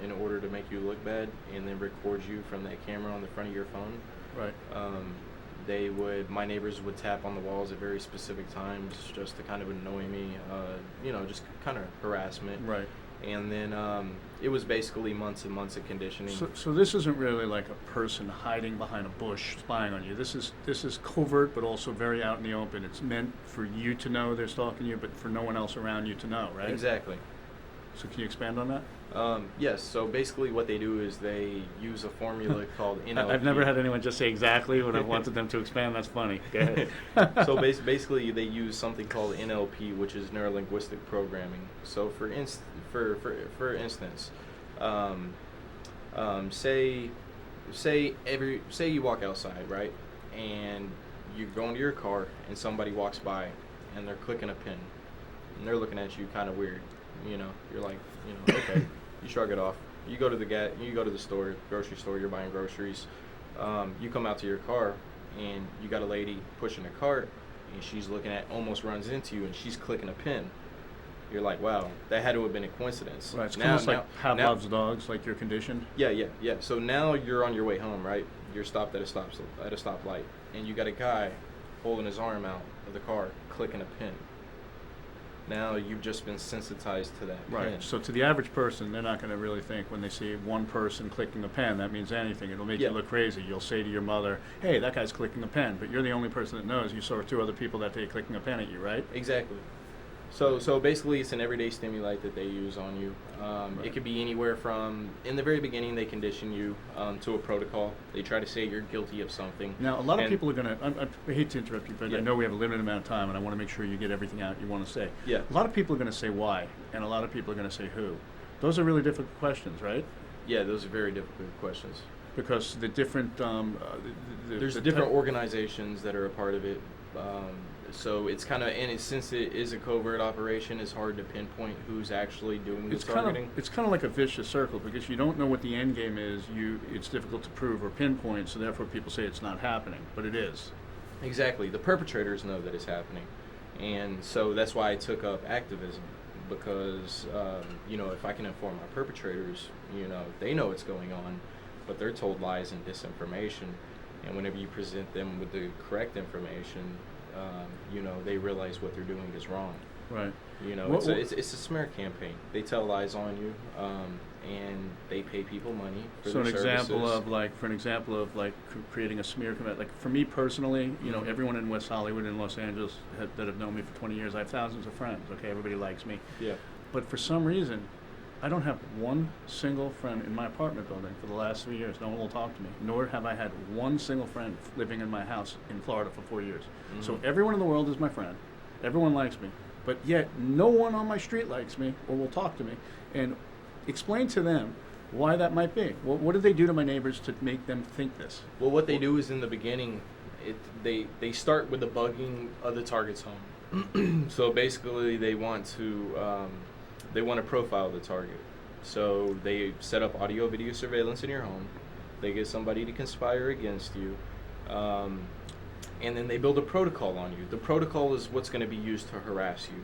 in order to make you look bad, and then record you from that camera on the front of your phone. Right. My neighbors would tap on the walls at very specific times just to kind of annoy me, just kind of harassment. Right. And then it was basically months and months of conditioning. So this isn't really like a person hiding behind a bush spying on you. This is covert, but also very out in the open. It's meant for you to know they're stalking you, but for no one else around you to know, right? Exactly. So can you expand on that? Yes, so basically what they do is they use a formula called NLP. I've never had anyone just say exactly what I wanted them to expand. That's funny. Go ahead. So basically they use something called NLP, which is neuro-linguistic programming. So for instance, say you walk outside, right, and you go into your car and somebody walks by and they're clicking a pin and they're looking at you kind of weird. You're like, okay. You shrug it off. You go to the store, grocery store. You're buying groceries. You come out to your car, and you got a lady pushing a cart, and she's almost runs into you, and she's clicking a pin. You're like, wow, that had to have been a coincidence. Right. It's almost like Pavlov's dogs, like you're conditioned. Yeah. So now you're on your way home, right? You're stopped at a stoplight, and you got a guy holding his arm out of the car, clicking a pin. Now you've just been sensitized to that right. pen. So to the average person, they're not going to really think when they see one person clicking a pen that means anything. It'll make you look crazy. You'll say to your mother, hey, that guy's clicking a pen, but you're the only person that knows. You saw two other people that day clicking a pen at you, right? Exactly. So basically it's an everyday stimuli that they use on you. Right. It could be anywhere from, in the very beginning, they condition you to a protocol. They try to say you're guilty of something. Now, a lot of people are going to, I hate to interrupt you, but Yeah. I know we have a limited amount of time, and I want to make sure you get everything out you want to say. Yeah. A lot of people are going to say why, and a lot of people are going to say who. Those are really difficult questions, right? Yeah, those are very difficult questions. Because the different... There's different organizations that are a part of it. So it's kind of, since it is a covert operation, it's hard to pinpoint who's actually doing the targeting. It's kind of like a vicious circle because you don't know what the end game is. It's difficult to prove or pinpoint, so therefore people say it's not happening, but it is. Exactly. The perpetrators know that it's happening, and so that's why I took up activism, because if I can inform my perpetrators, they know what's going on, but they're told lies and disinformation, and whenever you present them with the correct information, they realize what they're doing is wrong. Right. It's a smear campaign. They tell lies on you, and they pay people money for their services. For an example of creating a smear campaign, like for me personally, everyone in West Hollywood and Los Angeles that have known me for 20 years, I have thousands of friends. Okay, everybody likes me. Yeah. But for some reason, I don't have one single friend in my apartment building for the last 3 years. No one will talk to me. Nor have I had one single friend living in my house in Florida for 4 years. Mm-hmm. So everyone in the world is my friend. Everyone likes me. But yet no one on my street likes me or will talk to me. And explain to them why that might be. What did they do to my neighbors to make them think this? Well, what they do is in the beginning, they start with the bugging of the target's home. So basically they want to profile the target. So they set up audio video surveillance in your home. They get somebody to conspire against you. And then they build a protocol on you. The protocol is what's going to be used to harass you.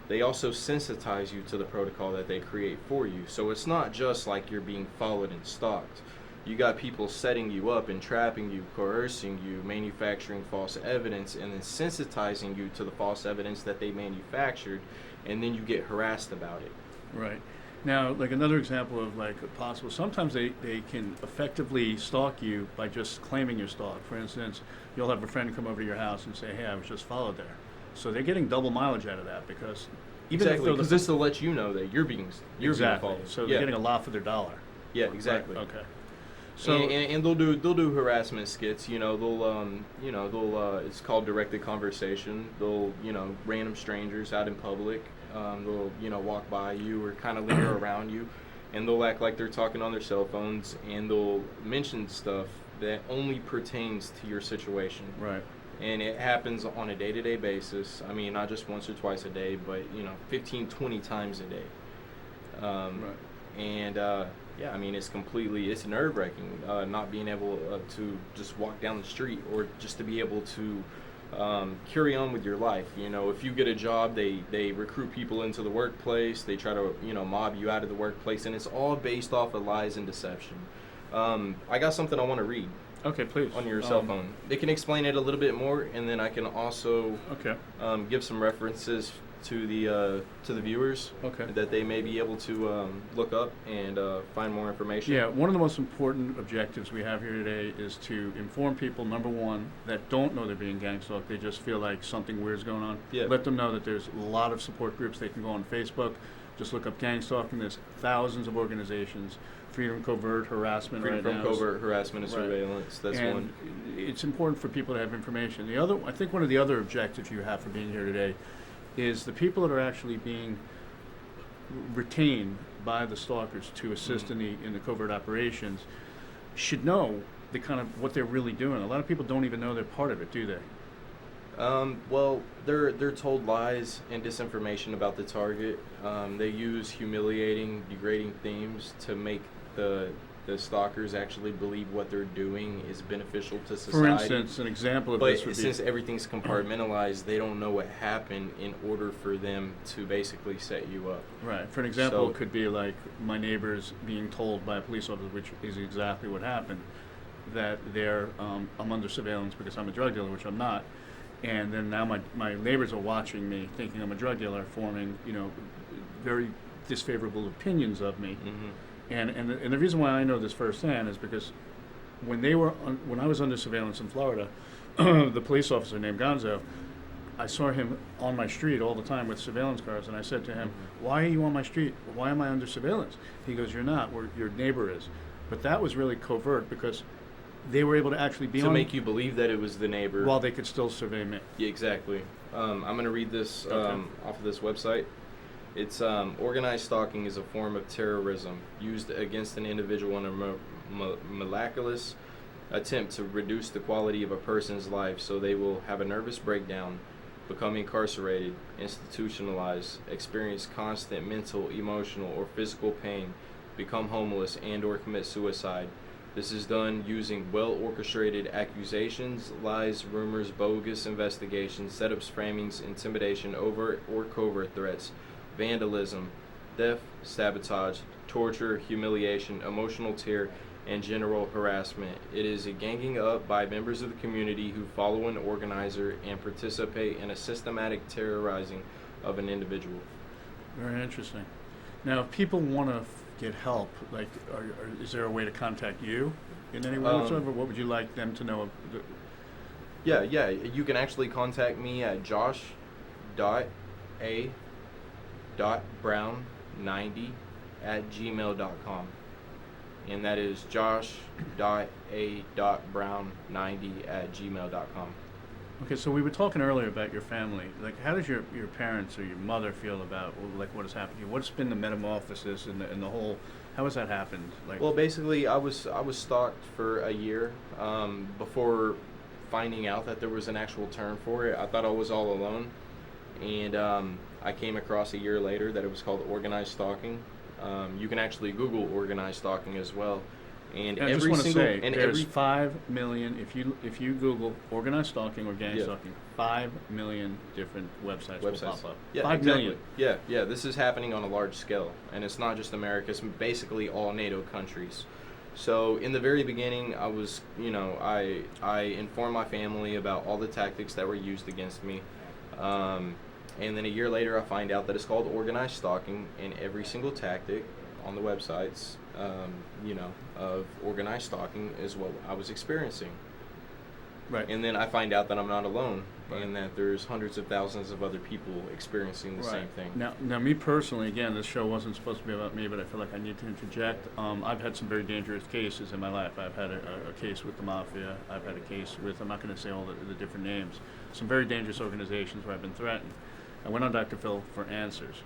They also sensitize you to the protocol that they create for you. So it's not just like you're being followed and stalked. You got people setting you up, entrapping you, coercing you, manufacturing false evidence, and then sensitizing you to the false evidence that they manufactured, and then you get harassed about it. Right. Now, like another example of possible, sometimes they can effectively stalk you by just claiming you're stalked. For instance, you'll have a friend come over to your house and say, hey, I was just followed there. So they're getting double mileage out of that because exactly, because this will let you know that you're being followed. So they're getting a lot for their dollar. Yeah, exactly. Right. Okay. So and they'll do harassment skits. It's called directed conversation. They'll random strangers out in public. They'll walk by you or kind of linger around you, and they'll act like they're talking on their cell phones, and they'll mention stuff that only pertains to your situation. Right. And it happens on a day-to-day basis. I mean, not just once or twice a day, but 15, 20 times a day. Right. And I mean, it's nerve-wracking not being able to just walk down the street, or just to be able to carry on with your life. You know, if you get a job, they recruit people into the workplace. They try to, you know, mob you out of the workplace, and it's all based off of lies and deception. I got something I want to read. Okay, please. On your cell phone. They can explain it a little bit more, and then I can also give some references to the viewers that they may be able to look up and find more information. Yeah, one of the most important objectives we have here today is to inform people, number one, that don't know they're being gang stalked. They just feel like something weird's going on. Yeah. Let them know that there's a lot of support groups. They can go on Facebook. Just look up gang stalking. There's thousands of organizations. Freedom Covert Harassment Freedom right from now. Covert Harassment and Surveillance. That's and one. It's important for people to have information. The other, I think one of the other objectives you have for being here today is the people that are actually being retained by the stalkers to assist in the covert operations should know the kind of what they're really doing. A lot of people don't even know they're part of it, do they? Well, they're told lies and disinformation about the target. They use humiliating, degrading themes to make the stalkers actually believe what they're doing is beneficial to society. For instance, an example of this would But be... since everything's compartmentalized, they don't know what happened in order for them to basically set you up. Right. For an example, it could be like my neighbors being told by a police officer, which is exactly what happened, that I'm under surveillance because I'm a drug dealer, which I'm not. And then now my neighbors are watching me, thinking I'm a drug dealer, forming, you know, very disfavorable opinions of me. Mm-hmm. And the reason why I know this firsthand is because when I was under surveillance in Florida, the police officer named Gonzo, I saw him on my street all the time with surveillance cars, and I said to him, "Why are you on my street? Why am I under surveillance?" He goes, "You're not. Your neighbor is." But that was really covert because they were able to actually be to make you believe that it was the neighbor while they could still survey me. Yeah, exactly. I'm going to read this off of this website. It's organized stalking is a form of terrorism used against an individual in a miraculous attempt to reduce the quality of a person's life so they will have a nervous breakdown, become incarcerated, institutionalized, experience constant mental, emotional, or physical pain, become homeless, and or commit suicide. This is done using well-orchestrated accusations, lies, rumors, bogus investigations, setups, framings, intimidation, overt or covert threats, vandalism, theft, sabotage, torture, humiliation, emotional terror, and general harassment. It is a ganging up by members of the community who follow an organizer and participate in a systematic terrorizing of an individual. Very interesting. Now, if people want to get help, like, is there a way to contact you in any way whatsoever? What would you like them to know? Yeah, you can actually contact me at josh.a.brown90@gmail.com, and that is josh.a.brown90@gmail.com. Okay, so we were talking earlier about your family. Like, how does your parents or your mother feel about, like, what has happened to you? What's been the metamorphosis and the whole? How has that happened? Like, well, basically, I was stalked for a year before finding out that there was an actual term for it. I thought I was all alone, and I came across a year later that it was called organized stalking. You can actually Google organized stalking as well. And I just want to say, there's 5 million, if you Google organized stalking or gang stalking, 5 million different websites will pop up. Yeah, 5 million. Yeah, this is happening on a large scale, and it's not just America, it's basically all NATO countries. So in the very beginning, I was, I informed my family about all the tactics that were used against me. And then a year later, I find out that it's called organized stalking, and every single tactic on the websites, of organized stalking is what I was experiencing. Right. And then I find out that I'm not alone, and that there's hundreds of thousands of other people experiencing the same thing. Now, me personally, again, this show wasn't supposed to be about me, but I feel like I need to interject. I've had some very dangerous cases in my life. I've had a case with the mafia. I've had a case with, I'm not going to say all the different names, some very dangerous organizations where I've been threatened. I went on Dr. Phil for answers.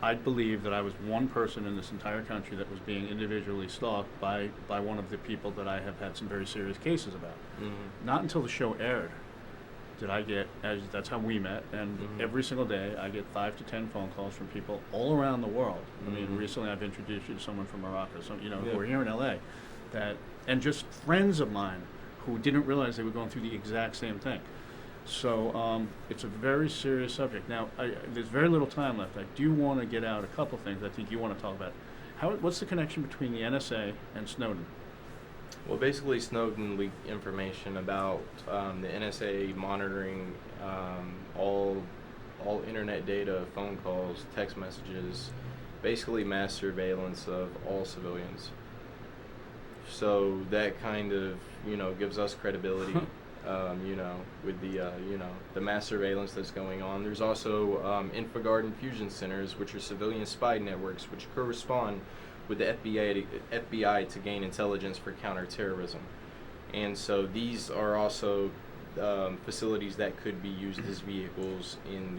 I believe that I was one person in this entire country that was being individually stalked by one of the people that I have had some very serious cases about. Mm-hmm. Not until the show aired did I get, that's how we met, and every single day I get 5 to 10 phone calls from people all around the world. I mean, recently I've introduced you to someone from Morocco, who are here in LA, and just friends of mine who didn't realize they were going through the exact same thing. So it's a very serious subject. Now, there's very little time left. I do want to get out a couple things I think you want to talk about. What's the connection between the NSA and Snowden? Well, basically, Snowden leaked information about the NSA monitoring all internet data, phone calls, text messages, basically mass surveillance of all civilians. So that kind of, gives us credibility, with the mass surveillance that's going on. There's also InfoGuard and Fusion Centers, which are civilian spy networks, which correspond with the FBI to gain intelligence for counterterrorism. And so these are also facilities that could be used as vehicles in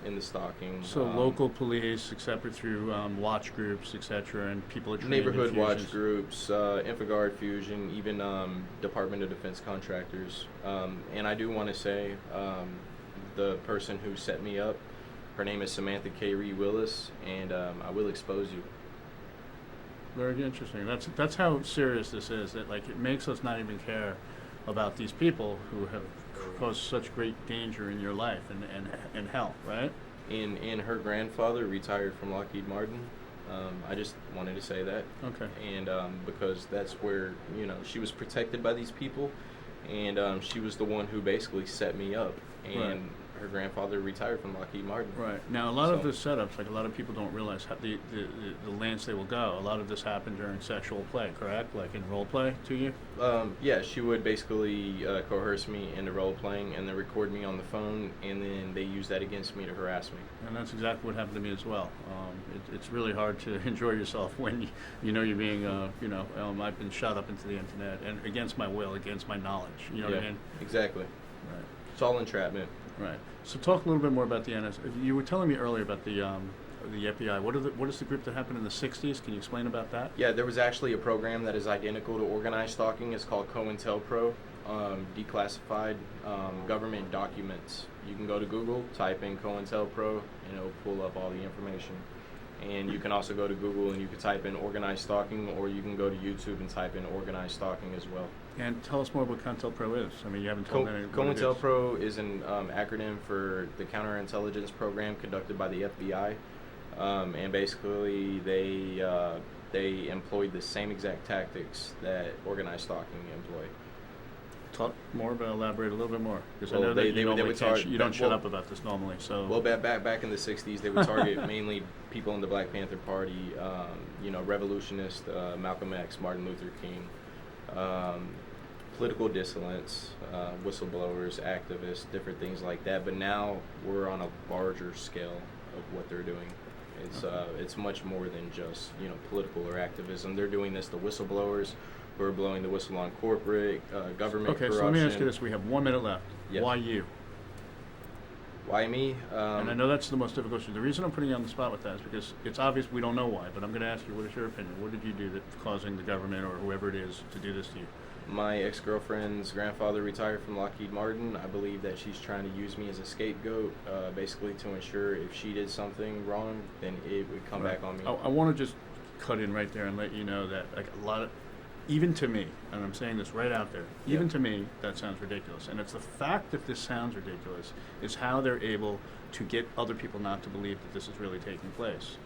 the stalking. So local police, except through watch groups, etc., and people are trained neighborhood in watch groups, InfoGuard, Fusion, even Department of Defense contractors. And I do want to say the person who set me up, her name is Samantha K. Ree Willis, and I will expose you. Very interesting. That's how serious this is. That it makes us not even care about these people who have caused such great danger in your life and health, right? And her grandfather retired from Lockheed Martin. I just wanted to say that. Okay. And because that's where, she was protected by these people, and she was the one who basically set me up. And right. Her grandfather retired from Lockheed Martin. Right. Now, a lot of the setups, a lot of people don't realize how the lengths they will go. A lot of this happened during sexual play, correct? Like in role play to you? Yeah, she would basically coerce me into role playing and then record me on the phone, and then they use that against me to harass me. And that's exactly what happened to me as well. It's really hard to enjoy yourself when you're being, I've been shot up into the internet and against my will, against my knowledge. You know what I mean? Exactly. Right. It's all entrapment. Right. So talk a little bit more about the NSA. You were telling me earlier about the FBI. What is the group that happened in the 60s? Can you explain about that? Yeah, there was actually a program that is identical to organized stalking. It's called COINTELPRO, declassified government documents. You can go to Google, type in COINTELPRO, and it'll pull up all the information. And you can also go to Google and you can type in organized stalking, or you can go to YouTube and type in organized stalking as well. And tell us more what COINTELPRO is. I mean, you haven't told me. COINTELPRO is an acronym for the counterintelligence program conducted by the FBI, and basically they employed the same exact tactics that organized stalking employ. Talk more about, elaborate a little bit more, because Well, I know that you don't shut well, up about this normally. So well, back in the 60s, they would target mainly people in the Black Panther Party, revolutionists, Malcolm X, Martin Luther King, political dissidents, whistleblowers, activists, different things like that. But now we're on a larger scale of what they're doing. It's much more than just political or activism. They're doing this to whistleblowers who are blowing the whistle on corporate government corruption. Okay, so let me ask you this: we have 1 minute left. Yes. Why you? Why me? And I know that's the most difficult issue. The reason I'm putting you on the spot with that is because it's obvious we don't know why, but I'm going to ask you, what is your opinion? What did you do that's causing the government or whoever it is to do this to you? My ex-girlfriend's grandfather retired from Lockheed Martin. I believe that she's trying to use me as a scapegoat, basically to ensure if she did something wrong, then it would come back on me. I want to just cut in right there and let you know that a lot of, even to me, and I'm saying this right out there, even to me, that sounds ridiculous. And it's the fact that this sounds ridiculous is how they're able to get other people not to believe that this is really taking place.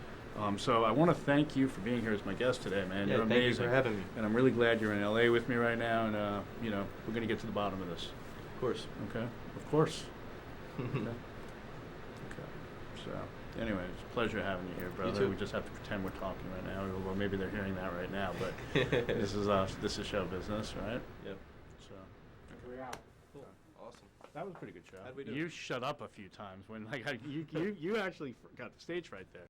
So I want to thank you for being here as my guest today, man. You're amazing. Thank you for having me. And I'm really glad you're in LA with me right now, and we're going to get to the bottom of this. Of course. Okay? Of course. Okay. So, anyway, it's a pleasure having you here, brother. You too. We just have to pretend we're talking right now. Well, maybe they're hearing that right now, but this is show business, right? Yep. So, We're out. cool. Awesome. That was a pretty good show. How'd we do? You shut up a few times when you actually got the stage right there.